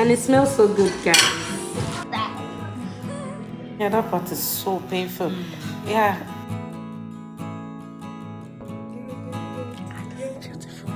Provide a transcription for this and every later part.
And it smells so good, guys. Yeah, that part is so painful. Yeah. Beautiful.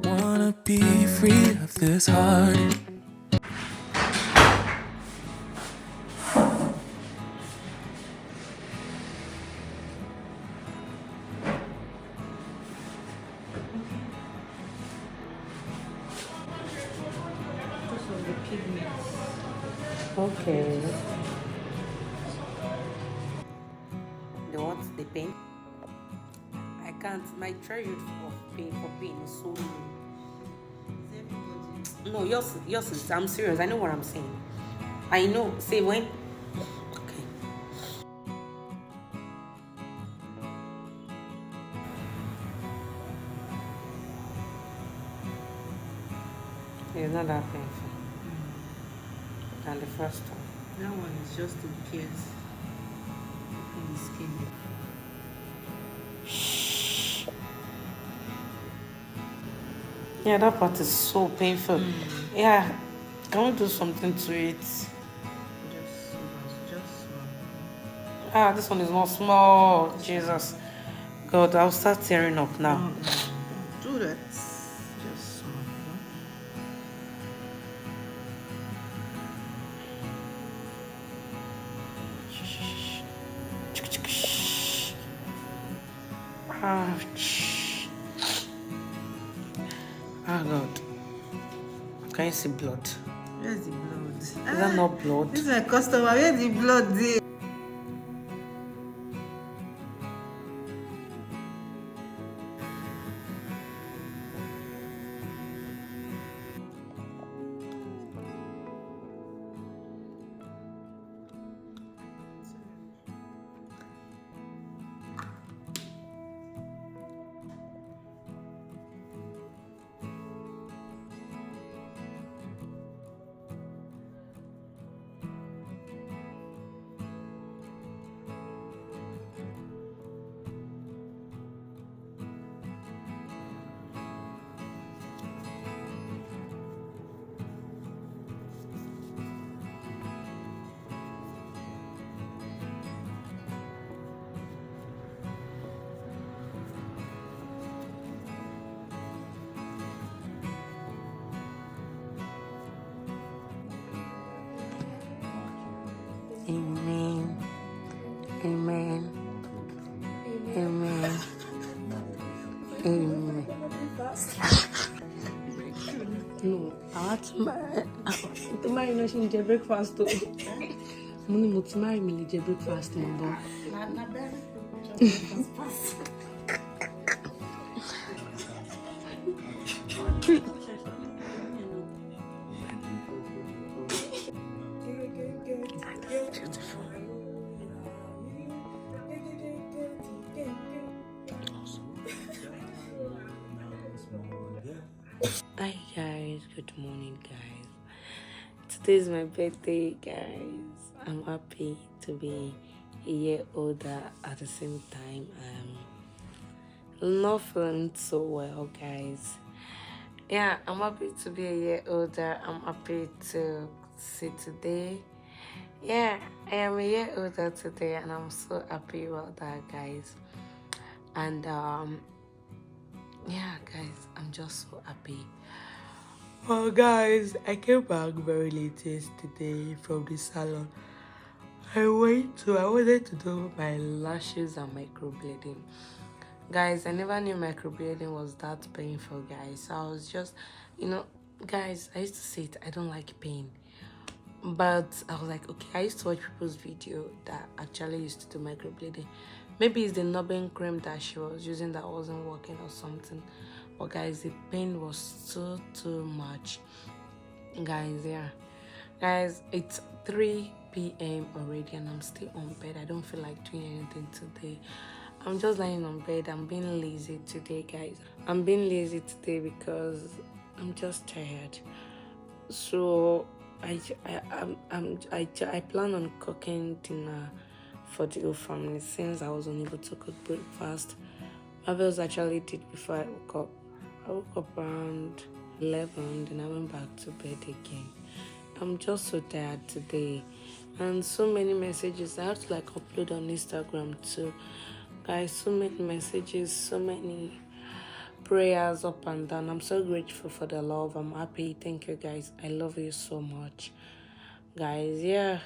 Wanna be free of this heart. Okay. The what? The pain? I can't. My threshold of pain is so low. No, yours is. I'm serious. I know what I'm saying. I know. Say when. Okay. It's not that painful than the first one. That one is just to pierce in the skin. Yeah, that part is so painful. Yeah, can we do something to it? Just small. Ah, this one is not small. Jesus. God, I'll start tearing up now. No, do that. Just small. Ouch. Ah, God. Can you see blood? Where's the blood? Is that not blood? This is my customer. Where's the blood there? Amen. Amen. Amen. Amen. No, I want to marry. To marry, no, she need to breakfast. Money, mo to marry me, need to breakfast, my boy. Hi guys, good morning guys. Today is my birthday guys. I'm happy to be a year older at the same time. I'm not feeling so well guys. Yeah, I'm happy to be a year older. I'm happy to see today. Yeah, I am a year older today and I'm so happy about that guys. And yeah guys, I'm just so happy. Well guys, I came back very late yesterday from the salon. I wanted to do my lashes and microblading. Guys, I never knew microblading was that painful guys. So I was just, guys, I used to say it, I don't like pain. But I was like, okay, I used to watch people's video that actually used to do microblading. Maybe it's the numbing cream that she was using that wasn't working or something. But guys, the pain was too much. Guys, yeah. Guys, it's 3 p.m. already and I'm still on bed. I don't feel like doing anything today. I'm just lying on bed. I'm being lazy today, guys. I'm being lazy today because I'm just tired. So I plan on cooking dinner for the whole family since I was unable to cook breakfast. Marvels actually did before I woke up. I woke up around 11, then I went back to bed again. I'm just so tired today, and so many messages. I have to like upload on Instagram too, guys. So many messages, so many prayers up and down. I'm so grateful for the love. I'm happy. Thank you, guys. I love you so much, guys. Yeah.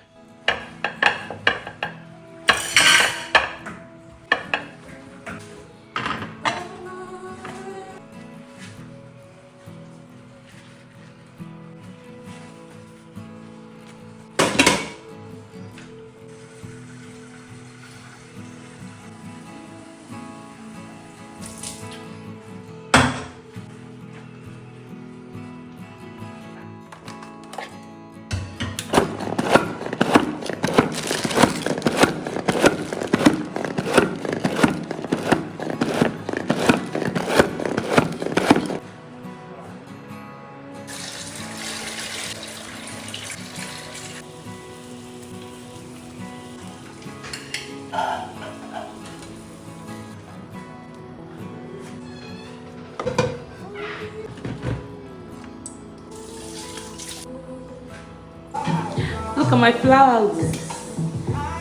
Look at my flowers.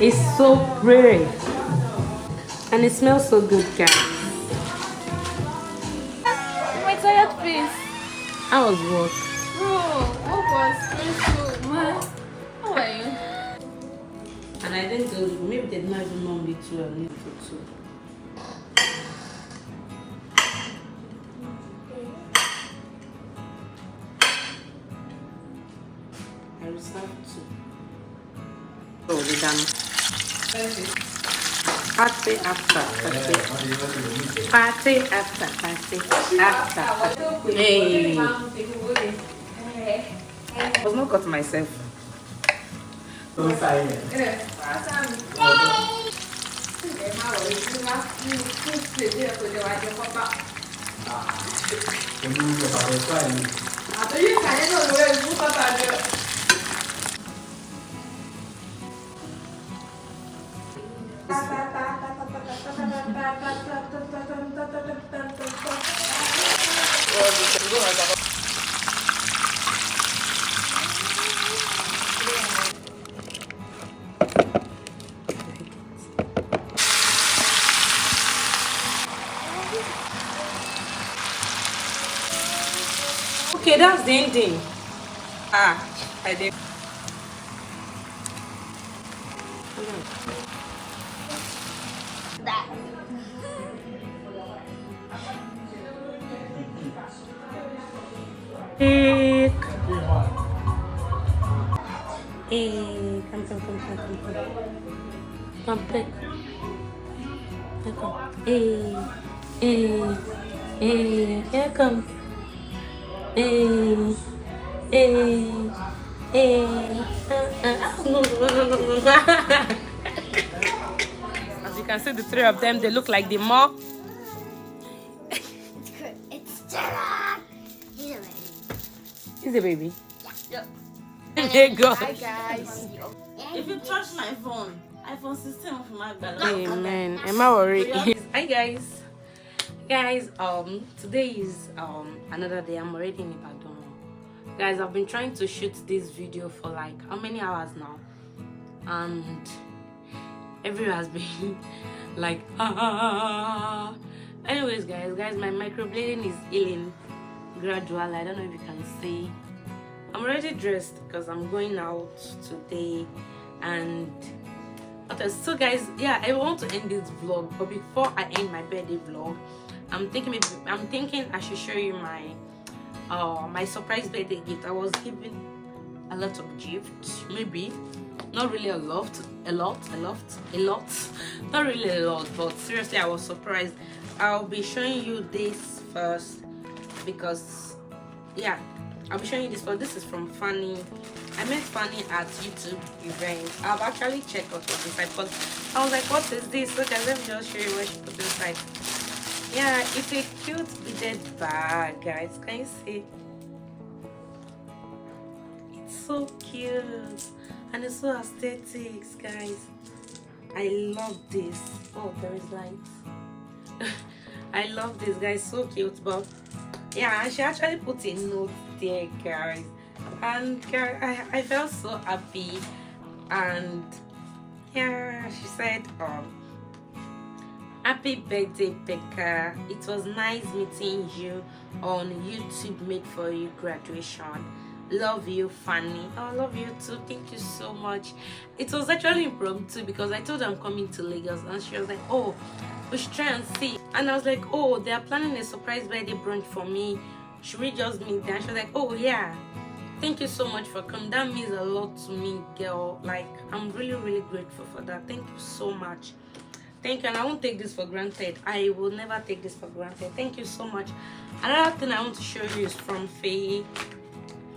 It's so pretty. And it smells so good, guys. My tired face. I was work. Bro, what was stressful, man? How are you? And I didn't tell you, maybe they did not even know me too. I need to too. I reserved two. Oh, we're done. Party after party. Party after party after. Hey. I was not cut myself. Don't sign it. Okay, that's the ending. I did. Hey, come. Come, pick. Here come. Here come. As you can see, the three of them, they look like the mom. It's Jenna. Is the baby? Yeah. There you go. Hi guys. If you touch my phone, iPhone 16 of my bag. Amen. Am I worried? Hi guys. Today is another day. I'm already in Ibadan. Guys, I've been trying to shoot this video for like how many hours now? And everyone has been like Anyways, guys, my microblading is healing gradually. I don't know if you can see. I'm already dressed because I'm going out today. And so guys, yeah, I want to end this vlog, but before I end my birthday vlog, I'm thinking I should show you my my surprise birthday gift. I was given a lot of gifts, maybe not really a lot, not really a lot, but seriously, I was surprised. I'll be showing you this first because yeah, I'll be showing you this first. This is from Fanny. I met Fanny at YouTube event. I've actually checked out what's inside because I was like, what is this? So guys, let me just show you what she put inside. Yeah, it's a cute beaded bag, guys. Can you see? It's so cute and it's so aesthetic, guys. I love this. Oh, there is light. I love this, guys. So cute. But yeah, she actually put a note there, guys, and I felt so happy. And yeah, she said, happy birthday, Becca. It was nice meeting you on YouTube Made For You graduation. Love you, Fanny. Oh, I love you too. Thank you so much. It was actually impromptu because I told her I'm coming to Lagos, and she was like, oh, we should try and see. And I was like, oh, they are planning a surprise birthday brunch for me. Should we just meet there? And she was like, oh yeah, thank you so much for coming. That means a lot to me, girl. Like, I'm really, really grateful for that. Thank you so much. Thank you, and I won't take this for granted. I will never take this for granted. Thank you so much. Another thing I want to show you is from Faye.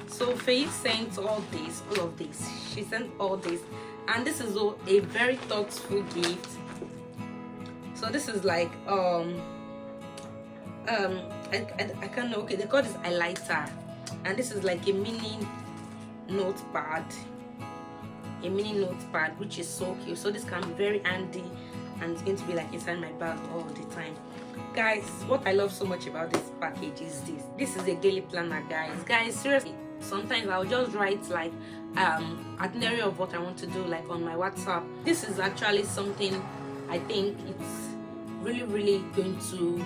So Faye sent all of this. She sent all this, and this is a very thoughtful gift. So this is like I can't know. Okay, they call this highlighter, and this is like a mini notepad. A mini notepad, which is so cute. So this can be very handy, and it's going to be like inside my bag all the time. Guys, what I love so much about this package is this is a daily planner, guys. Seriously, sometimes I'll just write like itinerary of what I want to do, like on my WhatsApp. This is actually something I think it's really going to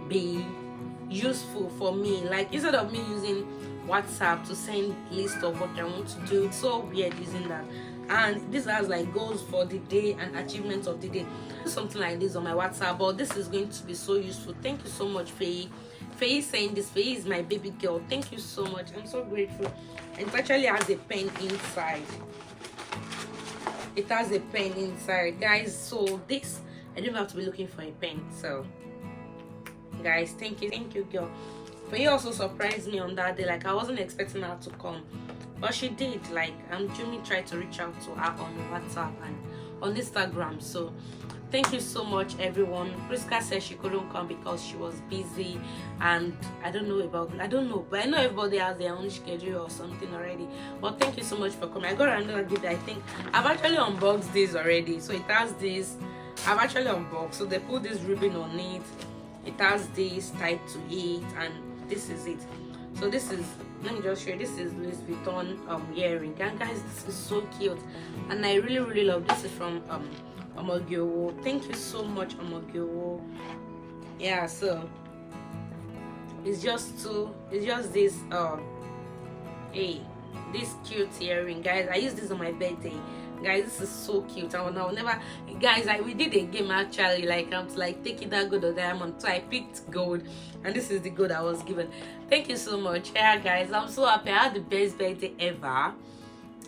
be useful for me. Like, instead of me using WhatsApp to send list of what I want to do, it's so weird using that. And this has like goals for the day and achievements of the day, something like this on my WhatsApp. But this is going to be so useful. Thank you so much, Faye. Faye is saying this. Faye is my baby girl. Thank you so much. I'm so grateful. And it actually has a pen inside. It has a pen inside, guys. So this, I don't have to be looking for a pen. So guys, thank you, girl. Faye also surprised me on that day. Like, I wasn't expecting her to come, but she did. Like, Jimmy tried to reach out to her on WhatsApp and on Instagram. So thank you so much, everyone. Priska said she couldn't come because she was busy, and I don't know, but I know everybody has their own schedule or something already. But thank you so much for coming. I got another gift. I think I've actually unboxed this already. So it has this. I've actually unboxed. So they put this ribbon on it. It has this tied to it, and this is it. So this is, let me just show you. This is Louis Vuitton earring, and guys, this is so cute, and I really love this. Is from Omogyowo. Thank you so much, Omogyowo. Yeah, so it's just this this cute earring, guys. I use this on my birthday. Guys, this is so cute. I will never, guys, we did a game actually, like I'm like taking that gold or diamond. So I picked gold, and this is the gold I was given. Thank you so much. Yeah, guys, I'm so happy. I had the best birthday ever. I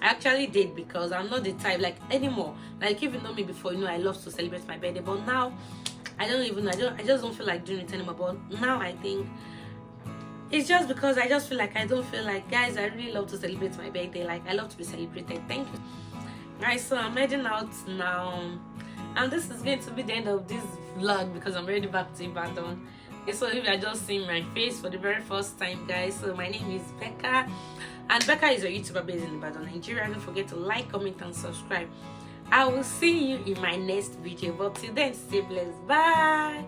actually did, because I'm not the type like anymore. Like, if you know me before, you know I love to celebrate my birthday, but now I just don't feel like doing it anymore. But now I think it's just because I just feel like I don't feel like, guys, I really love to celebrate my birthday. Like, I love to be celebrated. Thank you, guys. So I'm heading out now, and this is going to be the end of this vlog because I'm already back to Ibadan. So if you are just seeing my face for the very first time, guys, so my name is Becca, and Becca is a YouTuber based in Ibadan, Nigeria. Don't forget to like, comment, and subscribe. I will see you in my next video, but till then, stay blessed. Bye.